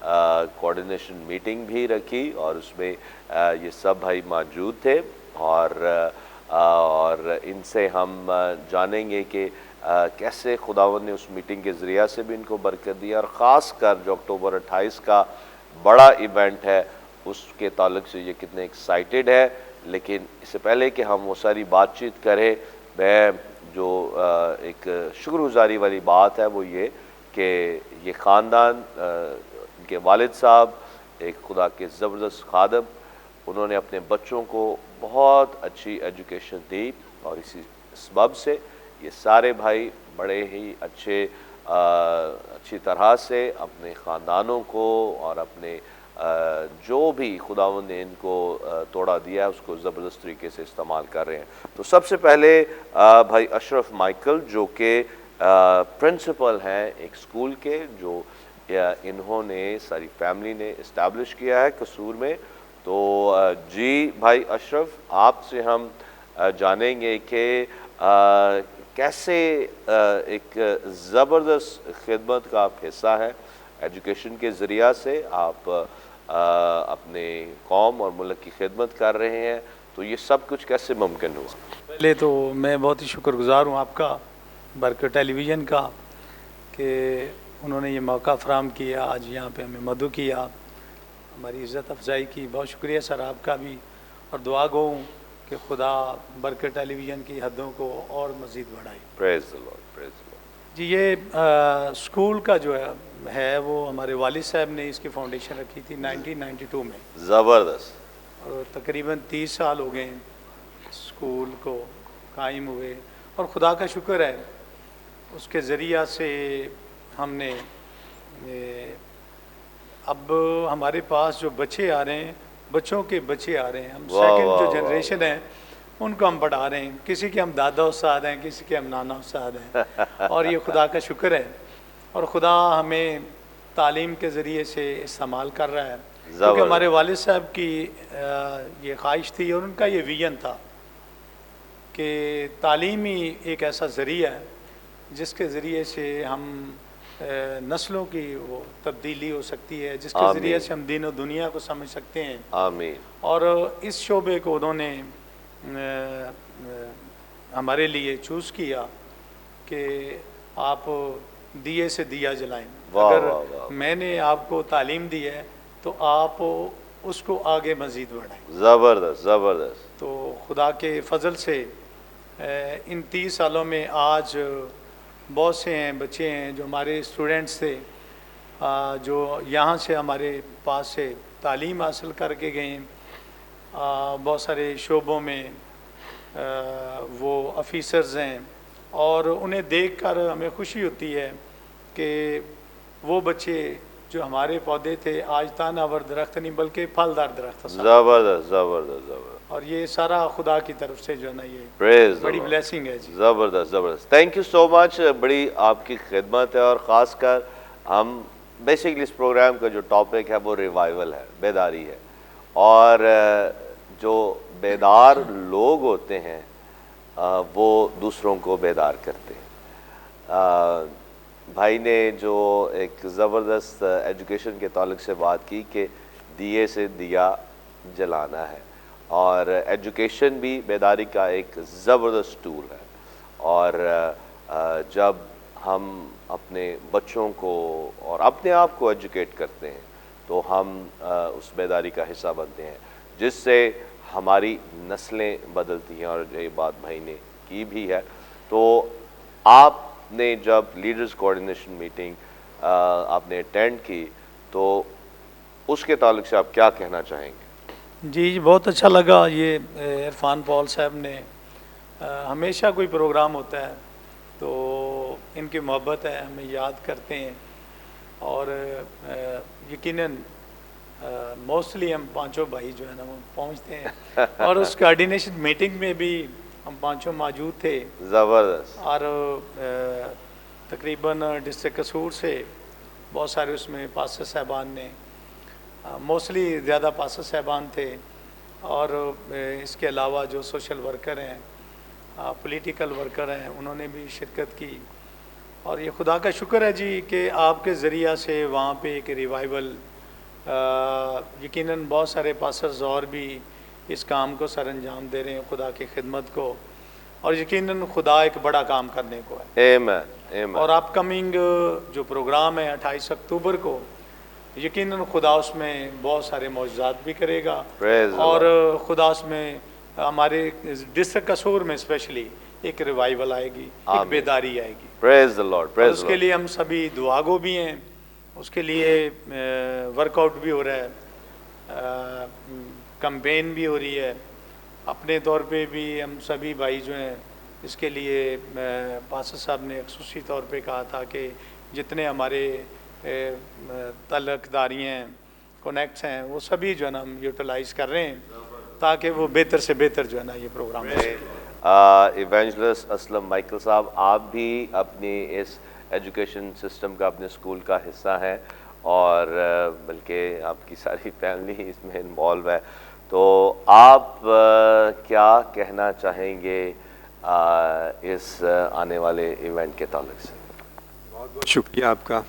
Coordination meeting بھی رکھی اور اس میں یہ سب بھائی موجود تھے اور ان سے ہم جانیں گے کہ کیسے خداوند نے اس میٹنگ کے ذریعہ سے بھی ان کو برکت دی اور خاص کر جو اکتوبر 28 کا بڑا ایونٹ ہے اس کے تعلق سے یہ کتنے ایکسائٹیڈ ہے. لیکن اس سے پہلے کہ ہم وہ ساری بات چیت کریں، میں جو ایک شکر گزاری والی بات ہے وہ یہ کہ یہ خاندان، ان کے والد صاحب ایک خدا کے زبردست خادم، انہوں نے اپنے بچوں کو بہت اچھی ایجوکیشن دی اور اسی سبب سے یہ سارے بھائی بڑے ہی اچھی طرح سے اپنے خاندانوں کو اور اپنے جو بھی خداوند نے ان کو توڑا دیا ہے اس کو زبردست طریقے سے استعمال کر رہے ہیں. تو سب سے پہلے بھائی اشرف مائیکل جو کہ پرنسپل ہیں ایک اسکول کے، جو انہوں نے ساری فیملی نے اسٹیبلش کیا ہے قصور میں. تو جی بھائی اشرف، آپ سے ہم جانیں گے کہ کیسے ایک زبردست خدمت کا آپ حصہ ہے، ایجوکیشن کے ذریعہ سے آپ اپنے قوم اور ملک کی خدمت کر رہے ہیں، تو یہ سب کچھ کیسے ممکن ہوا؟ پہلے تو میں بہت ہی شکر گزار ہوں آپ کا، برکت ٹیلی ویژن کا، کہ انہوں نے یہ موقع فراہم کیا، آج یہاں پہ ہمیں مدعو کیا، ہماری عزت افزائی کی. بہت شکریہ سر آپ کا بھی، اور دعا گو ہوں کہ خدا برکت ٹیلی ویژن کی حدوں کو اور مزید بڑھائے. پریز the Lord, praise the lord. جی یہ اسکول کا جو ہے وہ ہمارے والد صاحب نے اس کی فاؤنڈیشن رکھی تھی 1992 میں. زبردست. اور تقریباً 30 سال ہو گئے ہیں اسکول کو قائم ہوئے، اور خدا کا شکر ہے اس کے ذریعہ سے ہم نے اب ہمارے پاس جو بچے آ رہے ہیں، بچوں کے بچے آ رہے ہیں، ہم سیکنڈ جو جنریشن ہے ان کو ہم پڑھا رہے ہیں. کسی کے ہم دادا استاد ہیں، کسی کے ہم نانا استاد ہیں، اور یہ خدا کا شکر ہے. اور خدا ہمیں تعلیم کے ذریعے سے استعمال کر رہا ہے، کیونکہ ہمارے والد صاحب کی یہ خواہش تھی اور ان کا یہ ویژن تھا کہ تعلیم ہی ایک ایسا ذریعہ ہے جس کے ذریعے سے ہم نسلوں کی وہ تبدیلی ہو سکتی ہے، جس کے ذریعے سے ہم دین و دنیا کو سمجھ سکتے ہیں. آمین. اور اس شعبے کو انہوں نے ہمارے لیے چوز کیا کہ آپ دیے سے دیا جلائیں. اگر میں نے آپ کو تعلیم دی ہے تو آپ اس کو آگے مزید بڑھائیں. زبردست زبردست. تو خدا کے فضل سے ان 30 سالوں میں آج بہت سے ہیں بچے ہیں جو ہمارے اسٹوڈنٹس تھے، جو یہاں سے ہمارے پاس سے تعلیم حاصل کر کے گئے ہیں. بہت سارے شعبوں میں وہ آفیسرز ہیں، اور انہیں دیکھ کر ہمیں خوشی ہوتی ہے کہ وہ بچے جو ہمارے پودے تھے آج تاناور درخت نہیں بلکہ پھلدار درخت. زبردست زبردست زبردست. اور یہ سارا خدا کی طرف سے جو ہے نا یہ بڑی بلیسنگ ہے. جی زبردست زبردست. تھینک یو سو مچ. بڑی آپ کی خدمت ہے، اور خاص کر ہم بیسکلی اس پروگرام کا جو ٹاپک ہے وہ ریوائول ہے، بیداری ہے. اور جو بیدار لوگ ہوتے ہیں وہ دوسروں کو بیدار کرتے ہیں. بھائی نے جو ایک زبردست ایجوکیشن کے تعلق سے بات کی کہ دیے سے دیا جلانا ہے، اور ایجوکیشن بھی بیداری کا ایک زبردست ٹول ہے. اور جب ہم اپنے بچوں کو اور اپنے آپ کو ایجوکیٹ کرتے ہیں تو ہم اس بیداری کا حصہ بنتے ہیں، جس سے ہماری نسلیں بدلتی ہیں. اور یہ بات بھائی نے کی بھی ہے. تو آپ نے جب لیڈرز کوارڈینیشن میٹنگ آپ نے اٹینڈ کی تو اس کے تعلق سے آپ کیا کہنا چاہیں گے؟ جی بہت اچھا لگا. یہ عرفان پال صاحب نے ہمیشہ کوئی پروگرام ہوتا ہے تو ان کی محبت ہے، ہمیں یاد کرتے ہیں، اور یقیناً موسٹلی ہم پانچوں بھائی جو ہے نا وہ پہنچتے ہیں. اور اس کوارڈینیشن میٹنگ میں بھی ہم پانچوں موجود تھے. زبردست. اور تقریباً ڈسٹرکٹ قصور سے بہت سارے اس میں پاسٹر صاحبان نے، موسٹلی زیادہ پاسٹر صاحبان تھے، اور اس کے علاوہ جو سوشل ورکر ہیں، پولیٹیکل ورکر ہیں، انہوں نے بھی شرکت کی. اور یہ خدا کا شکر ہے جی کہ آپ کے ذریعہ سے وہاں پہ ایک ریوائول یقیناً بہت سارے پاسٹرز اور بھی اس کام کو سر انجام دے رہے ہیں خدا کی خدمت کو، اور یقیناً خدا ایک بڑا کام کرنے کو ہے۔ Amen. Amen. اور اپ کمنگ جو پروگرام ہے 28 اکتوبر کو، یقیناً خدا اس میں بہت سارے معجزات بھی کرے گا، Praise the اور Lord. خدا اس میں ہمارے ڈسٹرکٹ قصور میں اسپیشلی ایک ریوائول آئے گی، ایک آمین۔ بیداری آئے گی، Praise the Lord. اور Praise اس the کے Lord. لیے ہم سبھی دعا گو بھی ہیں، اس کے لیے ورک آؤٹ بھی ہو رہا ہے، کمپین بھی ہو رہی ہے، اپنے طور پہ بھی ہم سبھی بھائی جو ہیں اس کے لیے پاسٹر صاحب نے خصوصی طور پہ کہا تھا کہ جتنے ہمارے تعلق داری ہیں، کنیکٹس ہیں، وہ سبھی جو ہے نا ہم یوٹیلائز کر رہے ہیں تاکہ وہ بہتر سے بہتر جو ہے نا یہ پروگرام ہو سکے۔ ایونجلسٹ اسلم مائیکل صاحب، آپ بھی اپنی اس ایجوکیشن سسٹم کا اپنے اسکول کا حصہ ہیں، اور بلکہ آپ کی ساری فیملی اس میں انوالو ہے، تو آپ کیا کہنا چاہیں گے اس آنے والے ایونٹ کے تعلق سے؟ بہت بہت شکریہ آپ کا،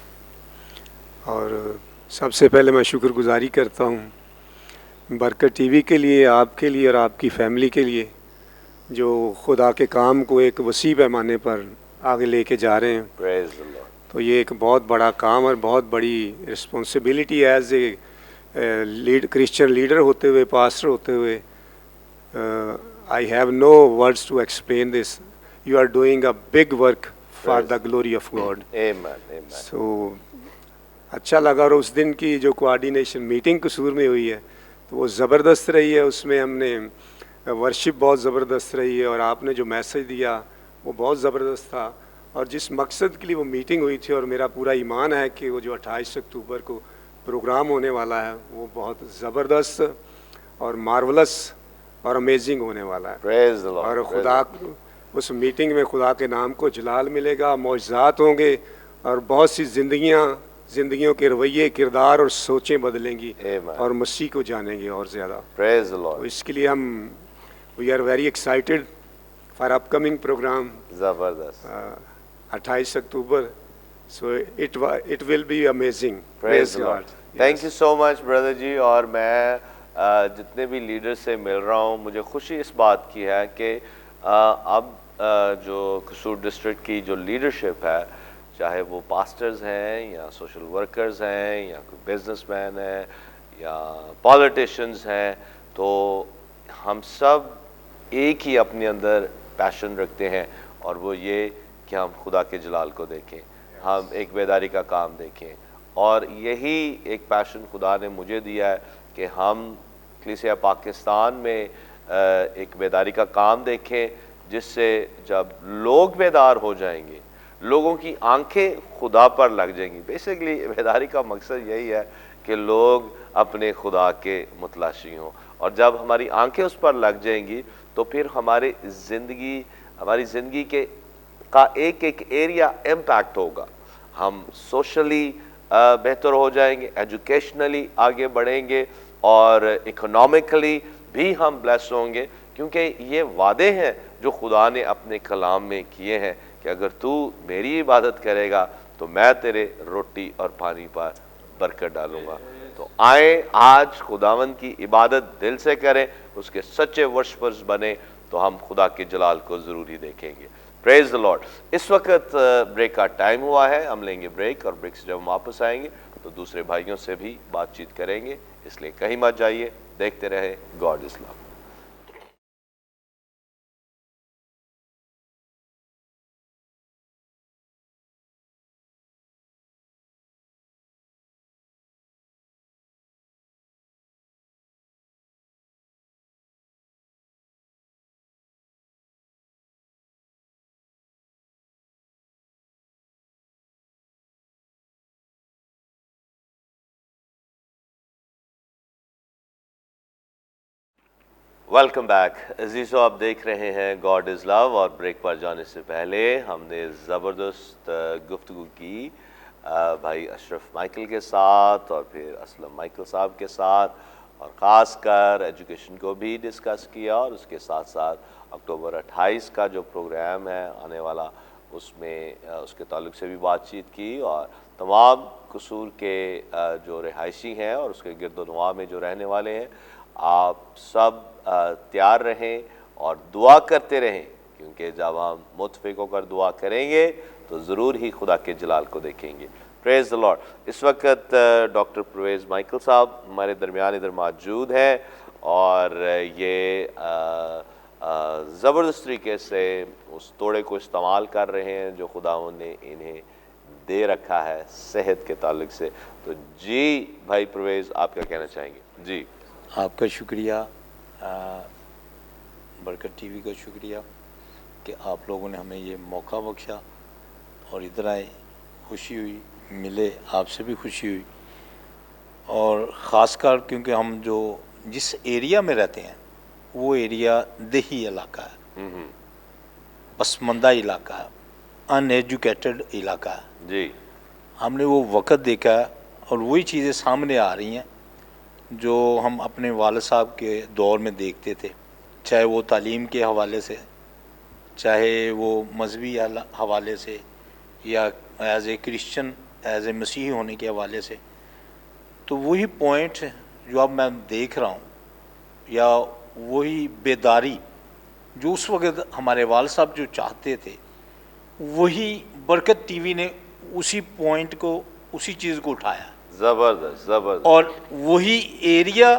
اور سب سے پہلے میں شکر گزاری کرتا ہوں برکت ٹی وی کے لیے، آپ کے لیے اور آپ کی فیملی کے لیے، جو خدا کے کام کو ایک وسیع پیمانے پر آگے لے کے جا رہے ہیں۔ Praise the Lord. تو یہ ایک بہت بڑا کام اور بہت بڑی responsibility as a Christian leader ہوتے ہوئے، پاسٹر ہوتے ہوئے، I have no words to explain this. You are doing a big work for the glory of God. Amen. Amen. So اچھا لگا، اور اس دن کی جو کوآرڈینیشن میٹنگ قصور میں ہوئی ہے تو وہ زبردست رہی ہے. اس میں ہم نے ورشپ بہت زبردست رہی ہے، اور آپ نے جو میسج دیا وہ بہت زبردست تھا، اور جس مقصد کے لیے وہ میٹنگ ہوئی تھی، اور میرا پورا ایمان ہے کہ وہ جو 28 اکتوبر کو پروگرام ہونے والا ہے وہ بہت زبردست اور مارولس اور امیزنگ ہونے والا ہے. Praise the Lord. اور Praise خدا the Lord. اس میٹنگ میں خدا کے نام کو جلال ملے گا، معجزات ہوں گے، اور بہت سی زندگیوں کے رویے، کردار اور سوچیں بدلیں گی، Amen. اور مسیح کو جانیں گے اور زیادہ. Praise the تو Lord. اس کے لیے ہم we are very excited for upcoming program زبردست. 28 اکتوبر. So it will be amazing. Praise the Lord. Thank you so much brother ji. اور میں جتنے بھی لیڈر سے مل رہا ہوں، مجھے خوشی اس بات کی ہے کہ اب جو قصور ڈسٹرکٹ کی جو لیڈرشپ ہے، چاہے وہ پاسٹرز ہیں یا سوشل ورکرز ہیں یا کوئی بزنس مین ہیں یا پالیٹیشینز ہیں، تو ہم سب ایک ہی اپنے اندر پیشن رکھتے ہیں، اور وہ یہ کہ ہم خدا کے جلال کو دیکھیں، ہم ایک بیداری کا کام دیکھیں. اور یہی ایک پیشن خدا نے مجھے دیا ہے کہ ہم کلیسیا پاکستان میں ایک بیداری کا کام دیکھیں، جس سے جب لوگ بیدار ہو جائیں گے، لوگوں کی آنکھیں خدا پر لگ جائیں گی. بیسیکلی بیداری کا مقصد یہی ہے کہ لوگ اپنے خدا کے متلاشی ہوں، اور جب ہماری آنکھیں اس پر لگ جائیں گی تو پھر ہماری زندگی کے کا ایک ایریا امپیکٹ ہوگا. ہم سوشلی بہتر ہو جائیں گے، ایجوکیشنلی آگے بڑھیں گے، اور اکنامکلی بھی ہم بلیس ہوں گے، کیونکہ یہ وعدے ہیں جو خدا نے اپنے کلام میں کیے ہیں کہ اگر تو میری عبادت کرے گا تو میں تیرے روٹی اور پانی پر برکت ڈالوں گا. تو آئیں آج خداوند کی عبادت دل سے کریں، اس کے سچے ورشپرز بنیں، تو ہم خدا کے جلال کو ضروری دیکھیں گے. پریز دا لارڈ. اس وقت بریک کا ٹائم ہوا ہے، ہم لیں گے بریک، اور بریک سے جب ہم واپس آئیں گے تو دوسرے بھائیوں سے بھی بات چیت کریں گے، اس لیے کہیں مت جائیے، دیکھتے رہے God is love. Welcome back. عزیزو، آپ دیکھ رہے ہیں گاڈ از لو، اور بریک پر جانے سے پہلے ہم نے زبردست گفتگو کی بھائی اشرف مائیکل کے ساتھ، اور پھر اسلم مائیکل صاحب کے ساتھ، اور خاص کر ایجوکیشن کو بھی ڈسکس کیا، اور اس کے ساتھ ساتھ اکتوبر 28 کا جو پروگرام ہے آنے والا، اس میں اس کے تعلق سے بھی بات چیت کی، اور تمام قصور کے جو رہائشی ہیں اور اس کے گرد و نواح میں جو رہنے والے ہیں، آپ سب تیار رہیں اور دعا کرتے رہیں، کیونکہ جب ہم متفق ہو کر دعا کریں گے تو ضرور ہی خدا کے جلال کو دیکھیں گے۔ پریز دا لارڈ۔ اس وقت ڈاکٹر پرویز مائیکل صاحب ہمارے درمیان ادھر موجود ہیں، اور یہ زبردست طریقے سے اس توڑے کو استعمال کر رہے ہیں جو خداوند نے انہیں دے رکھا ہے صحت کے تعلق سے۔ تو جی بھائی پرویز، آپ کیا کہنا چاہیں گے؟ جی آپ کا شکریہ، برکت ٹی وی کا شکریہ کہ آپ لوگوں نے ہمیں یہ موقع بخشا اور ادھر آئے، خوشی ہوئی، ملے، آپ سے بھی خوشی ہوئی، اور خاص کر کیونکہ ہم جو جس ایریا میں رہتے ہیں وہ ایریا دیہی علاقہ ہے، پسماندہ علاقہ ہے، ان ایجوکیٹڈ علاقہ ہے۔ جی ہم نے وہ وقت دیکھا ہے اور وہی چیزیں سامنے آ رہی ہیں جو ہم اپنے والد صاحب کے دور میں دیکھتے تھے، چاہے وہ تعلیم کے حوالے سے، چاہے وہ مذہبی حوالے سے، یا as a Christian, as a مسیحی ہونے کے حوالے سے۔ تو وہی پوائنٹ جو اب میں دیکھ رہا ہوں، یا وہی بیداری جو اس وقت ہمارے والد صاحب جو چاہتے تھے، وہی برکت ٹی وی نے اسی پوائنٹ کو، اسی چیز کو اٹھایا، زبردست زبردست۔ اور وہی ایریا،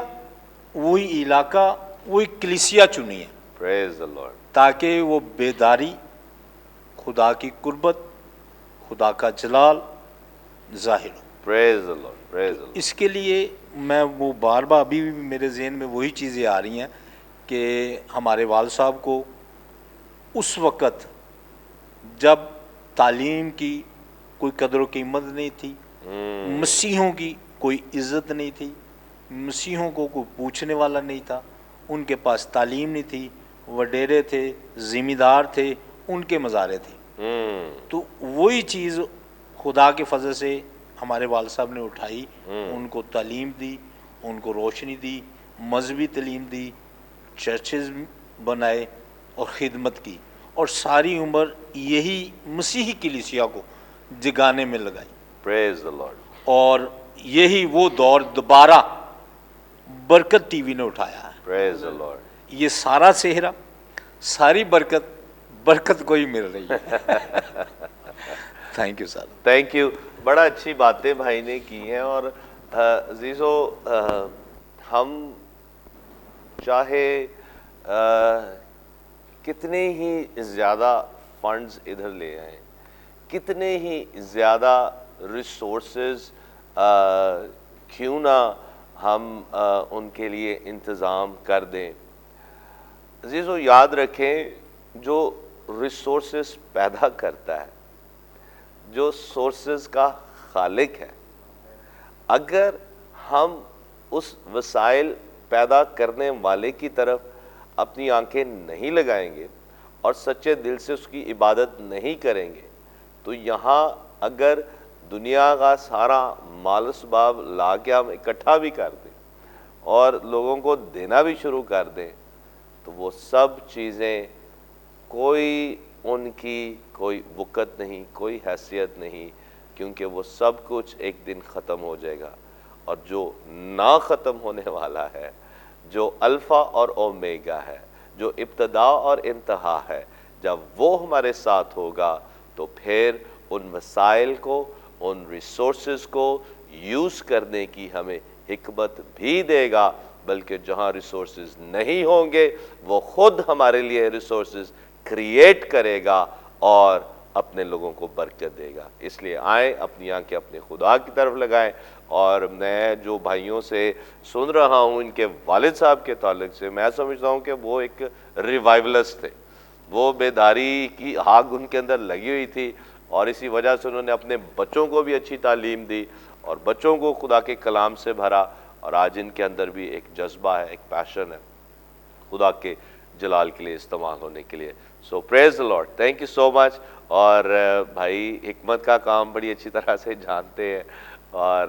وہی علاقہ، وہی کلیسیا چنی ہے، پریز دا لارڈ۔ تاکہ وہ بیداری، خدا کی قربت، خدا کا جلال ظاہر ہو۔ پریز دا لارڈ، پریز دا لارڈ۔ اس کے لیے میں وہ بار بار ابھی بھی میرے ذہن میں وہی چیزیں آ رہی ہیں کہ ہمارے والد صاحب کو اس وقت جب تعلیم کی کوئی قدر و قیمت نہیں تھی، مسیحوں کی کوئی عزت نہیں تھی، مسیحوں کو کوئی پوچھنے والا نہیں تھا، ان کے پاس تعلیم نہیں تھی، وڈیرے تھے، ذمہ دار تھے، ان کے مزارے تھے۔ تو وہی چیز خدا کے فضل سے ہمارے والد صاحب نے اٹھائی، ان کو تعلیم دی، ان کو روشنی دی، مذہبی تعلیم دی، چرچز بنائے اور خدمت کی، اور ساری عمر یہی مسیحی کلیسیا کو جگانے میں لگائی۔ پریز دا لارڈ۔ اور یہی وہ دور دوبارہ برکت ٹی وی نے اٹھایا ہے۔ پریز دا لارڈ۔ یہ سارا صحرا، ساری برکت کو ہی مل رہی ہے۔ Thank you sir. Thank you. بڑا اچھی باتیں بھائی نے کی ہیں، اور عزیزو، ہم چاہے کتنے ہی زیادہ فنڈز ادھر لے آئیں، کتنے ہی زیادہ ریسورسز کیوں نہ ہم ان کے لیے انتظام کر دیں، عزیزو یاد رکھیں جو ریسورسز پیدا کرتا ہے، جو سورسز کا خالق ہے، اگر ہم اس وسائل پیدا کرنے والے کی طرف اپنی آنکھیں نہیں لگائیں گے اور سچے دل سے اس کی عبادت نہیں کریں گے، تو یہاں اگر دنیا کا سارا مال اسباب لا کے ہم اکٹھا بھی کر دیں اور لوگوں کو دینا بھی شروع کر دیں، تو وہ سب چیزیں کوئی ان کی کوئی وقت نہیں، کوئی حیثیت نہیں، کیونکہ وہ سب کچھ ایک دن ختم ہو جائے گا، اور جو نہ ختم ہونے والا ہے، جو الفا اور اومیگا ہے، جو ابتدا اور انتہا ہے، جب وہ ہمارے ساتھ ہوگا تو پھر ان وسائل کو، ان ریسورسز کو یوز کرنے کی ہمیں حکمت بھی دے گا، بلکہ جہاں ریسورسز نہیں ہوں گے وہ خود ہمارے لیے ریسورسز کریٹ کرے گا اور اپنے لوگوں کو برکت دے گا۔ اس لیے آئیں، اپنی آنکھیں اپنے خدا کی طرف لگائیں، اور میں جو بھائیوں سے سن رہا ہوں ان کے والد صاحب کے تعلق سے، میں سمجھتا ہوں کہ وہ ایک ریوائولسٹ تھے، وہ بیداری کی آگ ان کے اندر لگی ہوئی تھی، اور اسی وجہ سے انہوں نے اپنے بچوں کو بھی اچھی تعلیم دی اور بچوں کو خدا کے کلام سے بھرا، اور آج ان کے اندر بھی ایک جذبہ ہے، ایک پیشن ہے خدا کے جلال کے لیے استعمال ہونے کے لیے۔ سو پریز the Lord, thank you so مچ۔ اور بھائی حکمت کا کام بڑی اچھی طرح سے جانتے ہیں، اور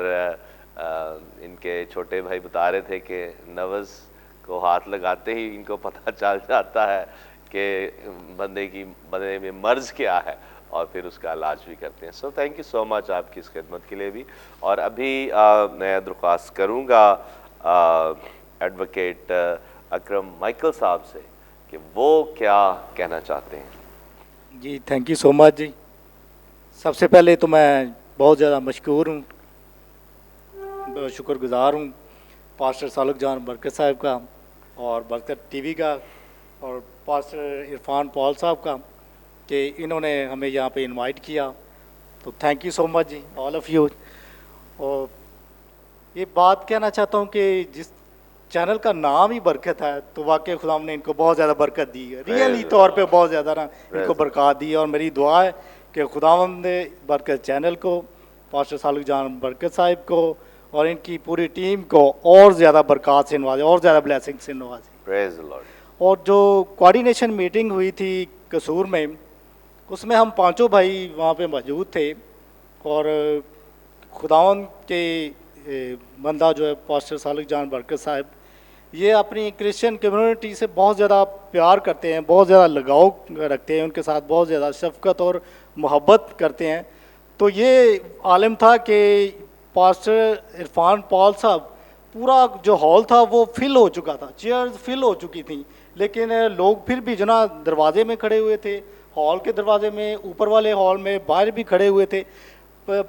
ان کے چھوٹے بھائی بتا رہے تھے کہ نوز کو ہاتھ لگاتے ہی ان کو پتہ چل جاتا ہے کہ بندے میں مرض کیا ہے، اور پھر اس کا علاج بھی کرتے ہیں. سو تھینک یو سو مچ آپ کی اس خدمت کے لیے بھی. اور ابھی میں درخواست کروں گا ایڈوکیٹ اکرم مائیکل صاحب سے کہ وہ کیا کہنا چاہتے ہیں. جی تھینک یو سو مچ جی. سب سے پہلے تو میں بہت زیادہ مشکور ہوں، شکر گزار ہوں پاسٹر سالک جان برکت صاحب کا اور برکت ٹی وی کا اور پاسٹر عرفان پال صاحب کا کہ انہوں نے ہمیں یہاں پہ انوائٹ کیا. تو thank you so much ji all of you. اور یہ بات کہنا چاہتا ہوں کہ جس چینل کا نام ہی برکت ہے تو واقعی خدا نے ان کو بہت زیادہ برکت دی ہے، ریئلی طور پہ بہت زیادہ نا ان کو برکات دی ہے. اور میری دعا ہے کہ خداوند نے برکت چینل کو، پاسٹر سالک جان برکت صاحب کو اور ان کی پوری ٹیم کو اور زیادہ برکات سے نوازے، اور زیادہ بلیسنگ سے نوازے. پریز دی لارڈ. اور جو کوآرڈینیشن میٹنگ ہوئی تھی قصور میں، اس میں ہم پانچوں بھائی وہاں پہ موجود تھے اور خداوند کے بندہ جو ہے پاسٹر سالک جان برکت صاحب یہ اپنی کرسچن کمیونٹی سے بہت زیادہ پیار کرتے ہیں، بہت زیادہ لگاؤ رکھتے ہیں، ان کے ساتھ بہت زیادہ شفقت اور محبت کرتے ہیں. تو یہ عالم تھا کہ پاسٹر عرفان پال صاحب پورا جو ہال تھا وہ فل ہو چکا تھا، چیئرز فل ہو چکی تھیں، لیکن لوگ پھر بھی جو نا دروازے میں کھڑے ہوئے تھے، ہال کے دروازے میں، اوپر والے ہال میں، باہر بھی کھڑے ہوئے تھے.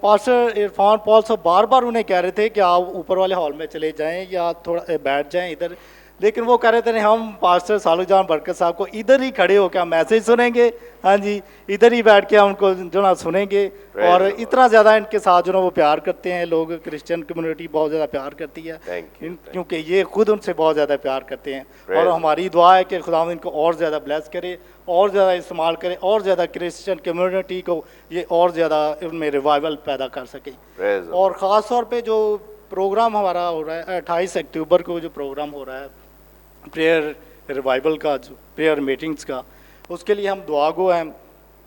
پاسٹر عرفان پال صاحب بار بار انہیں کہہ رہے تھے کہ آپ اوپر والے ہال میں چلے جائیں یا تھوڑا بیٹھ جائیں ادھر، لیکن وہ کہہ رہے تھے نہیں ہم پاسٹر سالک جان برکت صاحب کو ادھر ہی کھڑے ہو کے ہم میسیج سنیں گے، ہاں جی ادھر ہی بیٹھ کے ہم ان کو جو نا سنیں گے. اور اتنا زیادہ ان کے ساتھ جو نا وہ پیار کرتے ہیں لوگ، کرسچن کمیونٹی بہت زیادہ پیار کرتی ہے کیونکہ یہ خود ان سے بہت زیادہ پیار کرتے ہیں. اور ہماری دعا ہے کہ خداوند ان کو اور زیادہ بلیس کرے، اور زیادہ استعمال کرے، اور زیادہ کرسچن کمیونٹی کو یہ اور زیادہ ان میں ریوائول پیدا کر سکے. اور خاص طور پہ جو پروگرام ہمارا ہو رہا ہے 28 اکتوبر کو جو پروگرام ہو رہا ہے پریئر ریوائول کا، جو پریئر میٹنگز کا، اس کے لیے ہم دعا گو ہیں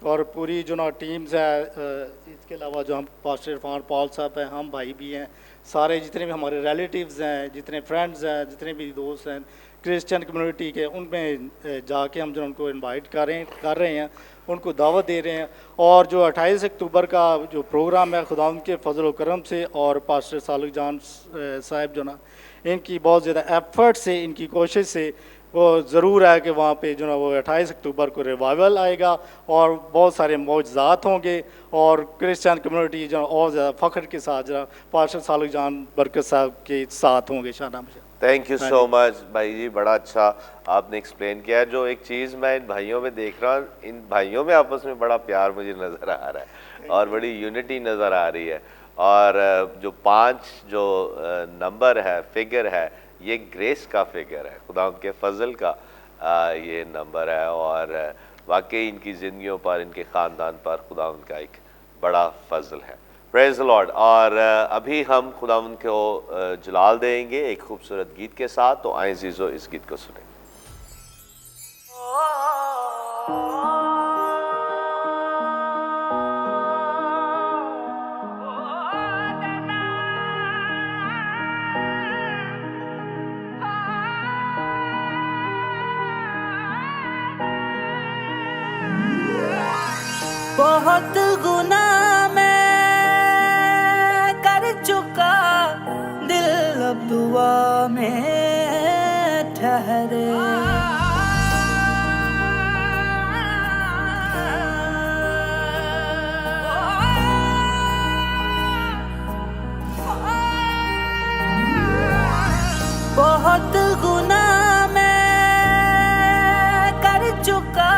اور پوری جو نا ٹیمز ہے، اس کے علاوہ جو ہم پاسٹر عرفان پال صاحب ہیں، ہم بھائی بھی ہیں، سارے جتنے بھی ہمارے ریلیٹیوز ہیں، جتنے فرینڈز ہیں، جتنے بھی دوست ہیں کرسچن کمیونٹی کے، ان میں جا کے ہم جو ان کو انوائٹ کر رہے ہیں، ان کو دعوت دے رہے ہیں. اور جو 28 اکتوبر کا جو پروگرام ہے خداوند کے فضل و کرم سے اور پاسٹر سالک جان صاحب جو نا ان کی بہت زیادہ ایفرٹ سے، ان کی کوشش سے وہ ضرور ہے کہ وہاں پہ جو نا وہ 28 اکتوبر کو ریوائول آئے گا اور بہت سارے معجزات ہوں گے اور کرسچن کمیونٹی جو اور زیادہ فخر کے ساتھ جو پاسٹر سالک جان برکت صاحب کے ساتھ ہوں گے. شانہ مجھے تھینک یو سو مچ بھائی جی، بڑا اچھا آپ نے ایکسپلین کیا. جو ایک چیز میں ان بھائیوں میں دیکھ رہا ہوں، ان بھائیوں میں آپس میں بڑا پیار مجھے نظر آ رہا ہے اور بڑی یونٹی نظر آ رہی ہے. اور جو 5 جو نمبر ہے، فگر ہے، یہ گریس کا فگر ہے، خدا ان کے فضل کا یہ نمبر ہے. اور واقعی ان کی زندگیوں پر، ان کے خاندان پر خدا ان کا ایک بڑا فضل ہے. پریز دی لارڈ. اور ابھی ہم خداوند کو جلال دیں گے ایک خوبصورت گیت کے ساتھ. تو آئیں عزیزو اس گیت کو سنیں. بہت گناہ میں کر چکا، دل اب دعا میں ٹھہرے. بہت گناہ میں کر چکا،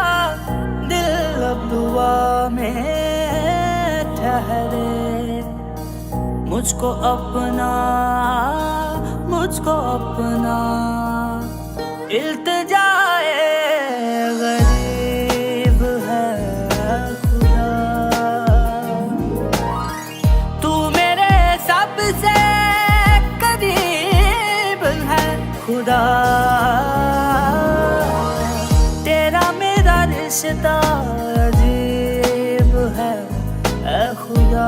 دل اب دعا میں ٹھہرے. مجھ کو اپنا التجائے غریب ہے خدا. تو میرے سب سے قریب ہے خدا. تیرا میرا رشتہ عجیب ہے اے خدا.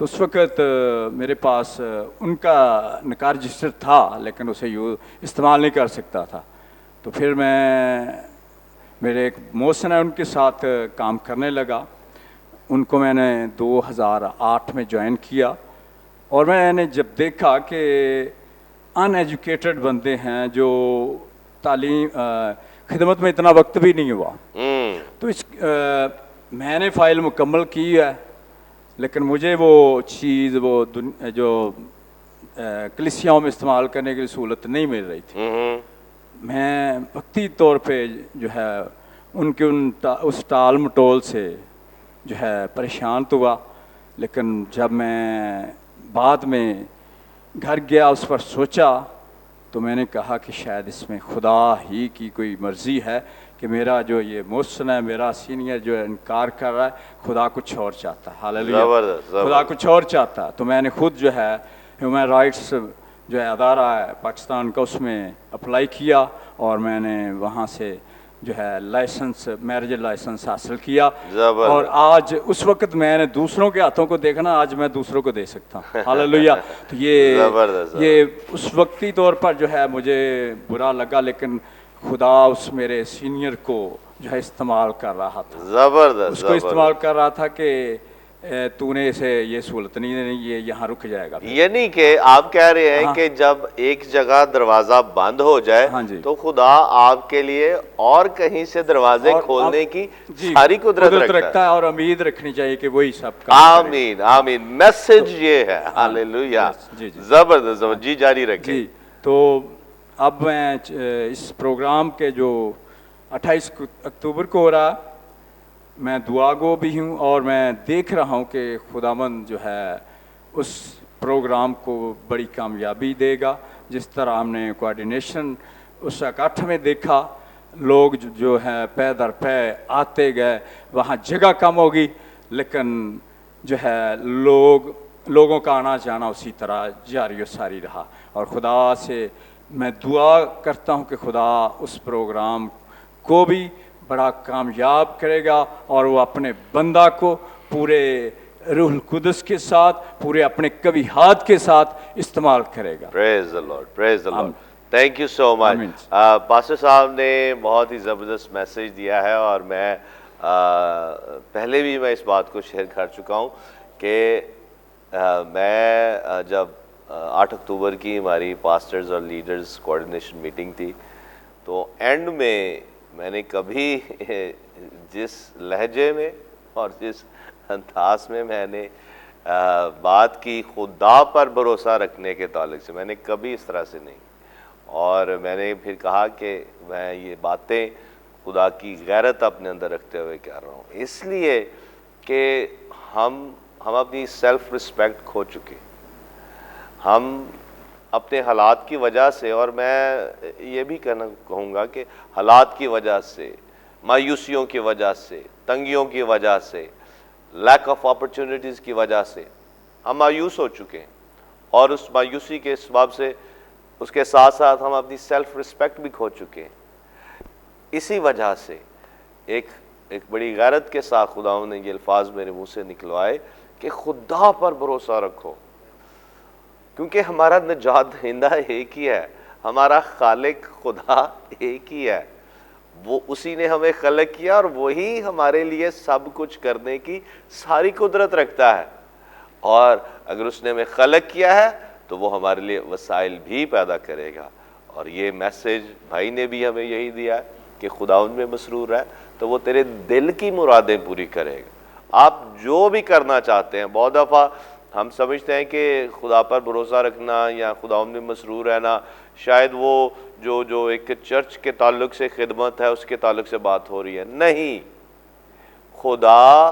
تو اس وقت میرے پاس ان کا نکاح رجسٹر تھا لیکن اسے استعمال نہیں کر سکتا تھا. تو پھر میرے ایک محسن ہے ان کے ساتھ کام کرنے لگا. ان کو میں نے 2008 میں جوائن کیا اور میں نے جب دیکھا کہ ان ایجوکیٹڈ بندے ہیں جو تعلیم خدمت میں اتنا وقت بھی نہیں ہوا تو میں نے فائل مکمل کی ہے لیکن مجھے وہ چیز وہ جو کلیسیاؤں میں استعمال کرنے کی سہولت نہیں مل رہی تھی. میں وقتی طور پہ جو ہے ان کے اس ٹال مٹول سے جو ہے پریشان تو ہوا لیکن جب میں بعد میں گھر گیا اس پر سوچا تو میں نے کہا کہ شاید اس میں خدا ہی کی کوئی مرضی ہے کہ میرا جو یہ محسن ہے میرا سینئر جو انکار کر رہا ہے خدا کچھ اور چاہتا ہے. ہاللیلویہ. خدا کچھ اور چاہتا ہے. تو میں نے خود جو ہے ہیومن رائٹس جو ہے ادارہ ہے پاکستان کا اس میں اپلائی کیا اور میں نے وہاں سے جو ہے لائسنس میرج لائسنس حاصل کیا. اور آج اس وقت میں نے دوسروں کے ہاتھوں کو دیکھنا آج میں دوسروں کو دے سکتا ہوں. ہاللیلویہ. تو یہ اس وقتی طور پر جو ہے مجھے برا لگا لیکن خدا اس میرے سینئر کو جو ہے استعمال کر رہا تھا. زبردست. اس کو استعمال کر رہا تھا کہ تو نے اسے یہ سہولت نہیں دینی یہ یہاں رک جائے گا. یعنی کہ آپ کہہ رہے ہیں کہ جب ایک جگہ دروازہ بند ہو جائے تو خدا آپ کے لیے اور کہیں سے دروازے کھولنے کی ساری قدرت رکھتا ہے اور امید رکھنی چاہیے کہ وہی سب کا. آمین آمین. میسج یہ ہے. ہاللیلویہ. زبردست. جی جاری رکھیں. جی تو اب میں اس پروگرام کے جو 28 اکتوبر کو ہو رہا میں دعا گو بھی ہوں اور میں دیکھ رہا ہوں کہ خداوند جو ہے اس پروگرام کو بڑی کامیابی دے گا. جس طرح ہم نے کوآرڈینیشن اس اکٹھ میں دیکھا لوگ جو ہیں پے در پے آتے گئے وہاں جگہ کم ہوگی لیکن جو ہے لوگوں کا آنا جانا اسی طرح جاری و ساری رہا. اور خدا سے میں دعا کرتا ہوں کہ خدا اس پروگرام کو بھی بڑا کامیاب کرے گا اور وہ اپنے بندہ کو پورے روح القدس کے ساتھ پورے اپنے کبیہات کے ساتھ استعمال کرے گا. Praise the Lord. Praise the Lord. Thank you so much. Pastor صاحب نے بہت ہی زبردست میسیج دیا ہے اور میں پہلے بھی میں اس بات کو شیئر کر چکا ہوں کہ میں جب 8 اکتوبر کی ہماری پاسٹرز اور لیڈرز کوآرڈینیشن میٹنگ تھی تو اینڈ میں نے کبھی جس لہجے میں اور جس انداز میں نے بات کی خدا پر بھروسہ رکھنے کے تعلق سے میں نے کبھی اس طرح سے نہیں. اور میں نے پھر کہا کہ میں یہ باتیں خدا کی غیرت اپنے اندر رکھتے ہوئے کہہ رہا ہوں اس لیے کہ ہم اپنی سیلف رسپیکٹ کھو چکے. ہم اپنے حالات کی وجہ سے اور میں یہ بھی کہوں گا کہ حالات کی وجہ سے مایوسیوں کی وجہ سے تنگیوں کی وجہ سے لیک آف اپرچونٹیز کی وجہ سے ہم مایوس ہو چکے ہیں اور اس مایوسی کے سبب سے اس کے ساتھ ساتھ ہم اپنی سیلف رسپیکٹ بھی کھو چکے ہیں. اسی وجہ سے ایک بڑی غیرت کے ساتھ خداوند نے یہ الفاظ میرے منہ سے نکلوائے کہ خدا پر بھروسہ رکھو کیونکہ ہمارا نجات دہندہ ایک ہی ہے. ہمارا خالق خدا ایک ہی ہے. وہ اسی نے ہمیں خلق کیا اور وہی ہمارے لیے سب کچھ کرنے کی ساری قدرت رکھتا ہے. اور اگر اس نے ہمیں خلق کیا ہے تو وہ ہمارے لیے وسائل بھی پیدا کرے گا. اور یہ میسیج بھائی نے بھی ہمیں یہی دیا ہے کہ خدا ان میں مسرور ہے تو وہ تیرے دل کی مرادیں پوری کرے گا. آپ جو بھی کرنا چاہتے ہیں. بہت دفعہ ہم سمجھتے ہیں کہ خدا پر بھروسہ رکھنا یا خدا ان میں مسرور رہنا شاید وہ جو ایک چرچ کے تعلق سے خدمت ہے اس کے تعلق سے بات ہو رہی ہے. نہیں, خدا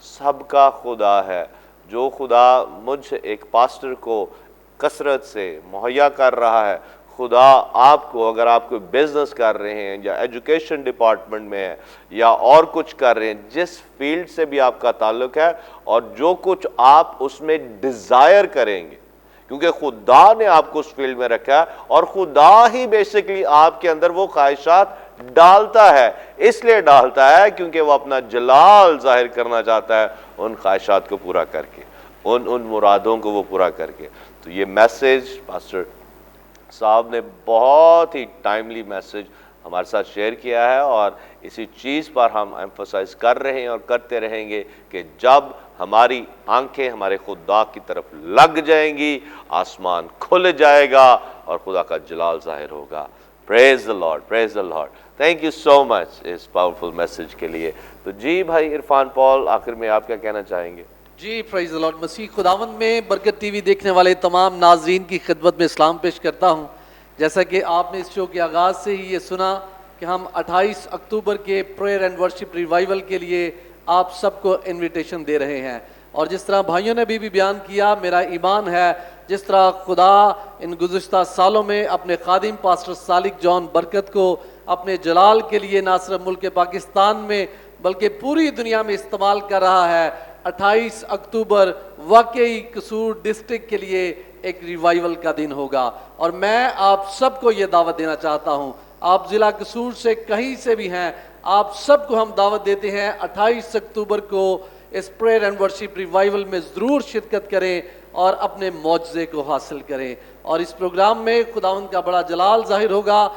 سب کا خدا ہے. جو خدا مجھ ایک پاسٹر کو کثرت سے مہیا کر رہا ہے, خدا آپ کو اگر آپ کوئی بزنس کر رہے ہیں یا ایجوکیشن ڈپارٹمنٹ میں ہے یا اور کچھ کر رہے ہیں, جس فیلڈ سے بھی آپ کا تعلق ہے اور جو کچھ آپ اس میں ڈیزائر کریں گے, کیونکہ خدا نے آپ کو اس فیلڈ میں رکھا ہے اور خدا ہی بیسیکلی آپ کے اندر وہ خواہشات ڈالتا ہے. اس لیے ڈالتا ہے کیونکہ وہ اپنا جلال ظاہر کرنا چاہتا ہے ان خواہشات کو پورا کر کے. ان مرادوں کو وہ پورا کر کے. تو یہ میسیج پاسٹر صاحب نے بہت ہی ٹائملی میسیج ہمارے ساتھ شیئر کیا ہے، اور اسی چیز پر ہم ایمفسائز کر رہے ہیں اور کرتے رہیں گے کہ جب ہماری آنکھیں ہمارے خدا کی طرف لگ جائیں گی، آسمان کھل جائے گا اور خدا کا جلال ظاہر ہوگا. Praise the Lord, praise the Lord. Thank you so much اس پاورفل میسیج کے لیے. تو جی بھائی عرفان پال، آخر میں آپ کیا کہنا چاہیں گے؟ جی پرائز دی لارڈ. مسیح خداوند میں برکت ٹی وی دیکھنے والے تمام ناظرین کی خدمت میں اسلام پیش کرتا ہوں. جیسا کہ آپ نے اس شو کے آغاز سے ہی یہ سنا کہ ہم 28 اکتوبر کے پریئر اینڈ ورشپ ریوائیول کے لیے آپ سب کو انویٹیشن دے رہے ہیں. اور جس طرح بھائیوں نے بھی بیان کیا، میرا ایمان ہے جس طرح خدا ان گزشتہ سالوں میں اپنے خادم پاسٹر صالح جان برکت کو اپنے جلال کے لیے نہ صرف ملک پاکستان میں بلکہ پوری دنیا میں استعمال کر رہا ہے، 28 اکتوبر واقعی قصور ڈسٹرکٹ کے لیے ایک ریوائیول کا دن ہوگا. اور میں آپ سب کو یہ دعوت دینا چاہتا ہوں، آپ ضلع قصور سے کہیں سے بھی ہیں، آپ سب کو ہم دعوت دیتے ہیں 28 اکتوبر کو اس پریئر اینڈ ورشپ ریوائیول میں ضرور شرکت کریں اور اپنے معجزے کو حاصل کریں. اور اس پروگرام میں خداوند کا بڑا جلال ظاہر ہوگا.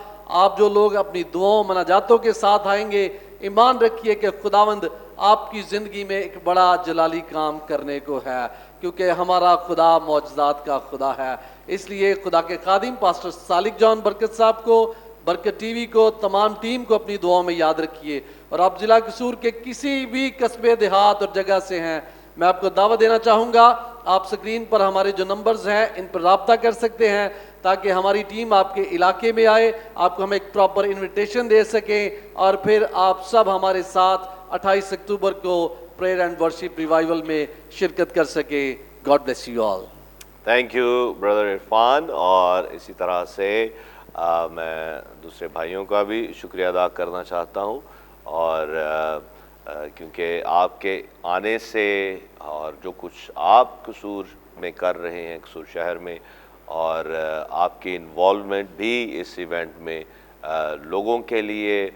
آپ جو لوگ اپنی دعاؤں مناجاتوں کے ساتھ آئیں گے، ایمان رکھیے کہ خداوند آپ کی زندگی میں ایک بڑا جلالی کام کرنے کو ہے، کیونکہ ہمارا خدا معجزات کا خدا ہے. اس لیے خدا کے خادم پاسٹر صالح جان برکت صاحب کو، برکت ٹی وی کو، تمام ٹیم کو اپنی دعاؤں میں یاد رکھیے. اور آپ ضلع قصور کے کسی بھی قصبے دیہات اور جگہ سے ہیں، میں آپ کو دعوت دینا چاہوں گا، آپ سکرین پر ہمارے جو نمبرز ہیں ان پر رابطہ کر سکتے ہیں تاکہ ہماری ٹیم آپ کے علاقے میں آئے، آپ کو ہم ایک پراپر انویٹیشن دے سکیں، اور پھر آپ سب ہمارے ساتھ 28 اکتوبر کو پریئر اینڈ ورشپ ریوائیول میں شرکت کر سکیں. God bless you all. Thank you brother Irfan. اور اسی طرح سے میں دوسرے بھائیوں کا بھی شکریہ ادا کرنا چاہتا ہوں، اور کیونکہ آپ کے آنے سے اور جو کچھ آپ قصور میں کر رہے ہیں قصور شہر میں، اور آپ کی انوالومنٹ بھی اس ایونٹ میں لوگوں کے لیے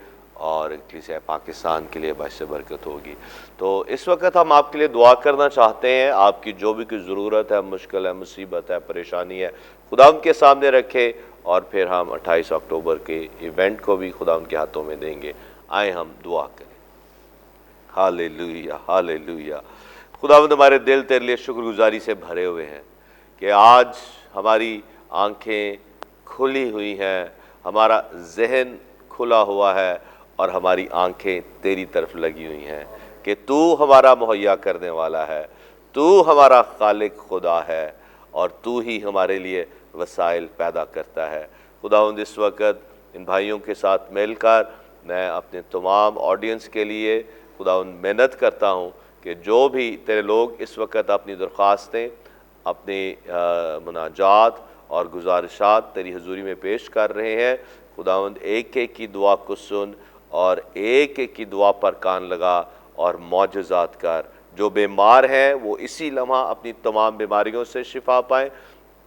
اور کلیسیا پاکستان کے لیے باعث برکت ہوگی. تو اس وقت ہم آپ کے لیے دعا کرنا چاہتے ہیں. آپ کی جو بھی کوئی ضرورت ہے، مشکل ہے، مصیبت ہے، پریشانی ہے، خدا ان کے سامنے رکھے، اور پھر ہم 28 اکتوبر کے ایونٹ کو بھی خدا ان کے ہاتھوں میں دیں گے. آئیں ہم دعا کریں. ہاللیلویہ، ہاللیلویہ. خداوند ہمارے دل تیرے لیے شکر گزاری سے بھرے ہوئے ہیں کہ آج ہماری آنکھیں کھلی ہوئی ہیں، ہمارا ذہن کھلا ہوا ہے، اور ہماری آنکھیں تیری طرف لگی ہوئی ہیں کہ تو ہمارا مہیا کرنے والا ہے، تو ہمارا خالق خدا ہے، اور تو ہی ہمارے لیے وسائل پیدا کرتا ہے. خداوند اس وقت ان بھائیوں کے ساتھ مل کر میں اپنے تمام آڈینس کے لیے خداوند محنت کرتا ہوں کہ جو بھی تیرے لوگ اس وقت اپنی درخواستیں، اپنی مناجات اور گزارشات تیری حضوری میں پیش کر رہے ہیں، خداوند ایک ایک کی دعا کو سن، اور ایک ایک کی دعا پر کان لگا اور معجزات کر. جو بیمار ہیں وہ اسی لمحہ اپنی تمام بیماریوں سے شفا پائیں،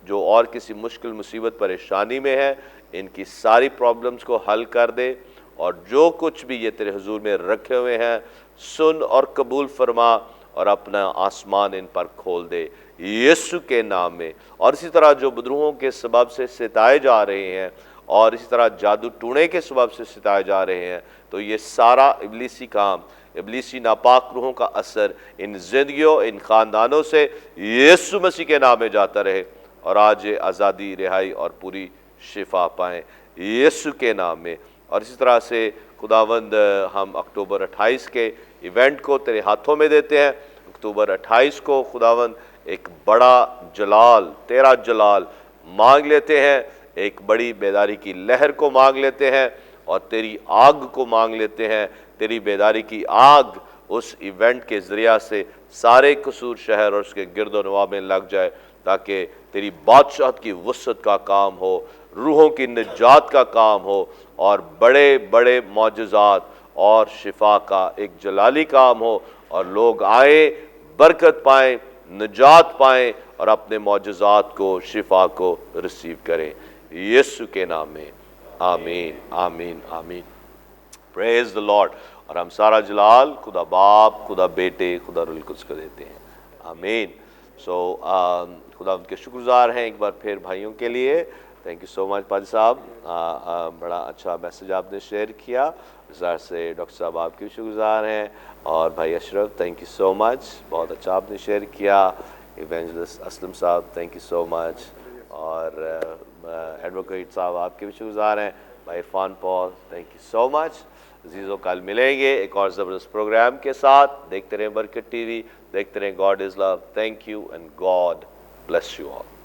جو اور کسی مشکل مصیبت پریشانی میں ہے ان کی ساری پرابلمز کو حل کر دے، اور جو کچھ بھی یہ تیرے حضور میں رکھے ہوئے ہیں سن اور قبول فرما، اور اپنا آسمان ان پر کھول دے یسوع کے نام میں. اور اسی طرح جو بدروہوں کے سبب سے ستائے جا رہے ہیں، اور اسی طرح جادو ٹونے کے سبب سے ستائے جا رہے ہیں، تو یہ سارا ابلیسی کام، ابلیسی ناپاک روحوں کا اثر ان زندگیوں، ان خاندانوں سے یسوع مسیح کے نام میں جاتا رہے، اور آج یہ آزادی، رہائی اور پوری شفا پائیں یسوع کے نام میں. اور اسی طرح سے خداوند ہم اکتوبر 28 کے ایونٹ کو تیرے ہاتھوں میں دیتے ہیں. اکتوبر 28 کو خداوند ایک بڑا جلال، تیرا جلال مانگ لیتے ہیں، ایک بڑی بیداری کی لہر کو مانگ لیتے ہیں، اور تیری آگ کو مانگ لیتے ہیں. تیری بیداری کی آگ اس ایونٹ کے ذریعہ سے سارے قصور شہر اور اس کے گرد و نواح میں لگ جائے، تاکہ تیری بادشاہت کی وسعت کا کام ہو، روحوں کی نجات کا کام ہو، اور بڑے بڑے معجزات اور شفا کا ایک جلالی کام ہو، اور لوگ آئیں، برکت پائیں، نجات پائیں، اور اپنے معجزات کو، شفا کو ریسیو کریں یسوع کے نام میں. آمین، آمین، آمین. پریز دی لارڈ. اور ہم سارا جلال خدا باپ، خدا بیٹے، خدا روح القدس کو دیتے ہیں. آمین. سو خدا ان کے شکر گزار ہیں ایک بار پھر بھائیوں کے لیے. تھینک یو سو مچ پادری صاحب, بڑا اچھا میسیج آپ نے شیئر کیا. اس طرح سے ڈاکٹر صاحب آپ کے بھی شکر گزار ہیں, اور بھائی اشرف تھینک یو سو مچ, بہت اچھا آپ نے شیئر کیا. ایونجلسٹ اسلم صاحب تھینک یو سو مچ, اور ایڈوکیٹ صاحب آپ کے بھی شکر گزار ہیں. بھائی عرفان پال تھینک یو سو مچ. عزیزوں کل ملیں گے ایک اور زبردست پروگرام کے ساتھ. دیکھتے رہیں برکت ٹی وی, دیکھتے رہیں God is love. Thank you and God bless you all.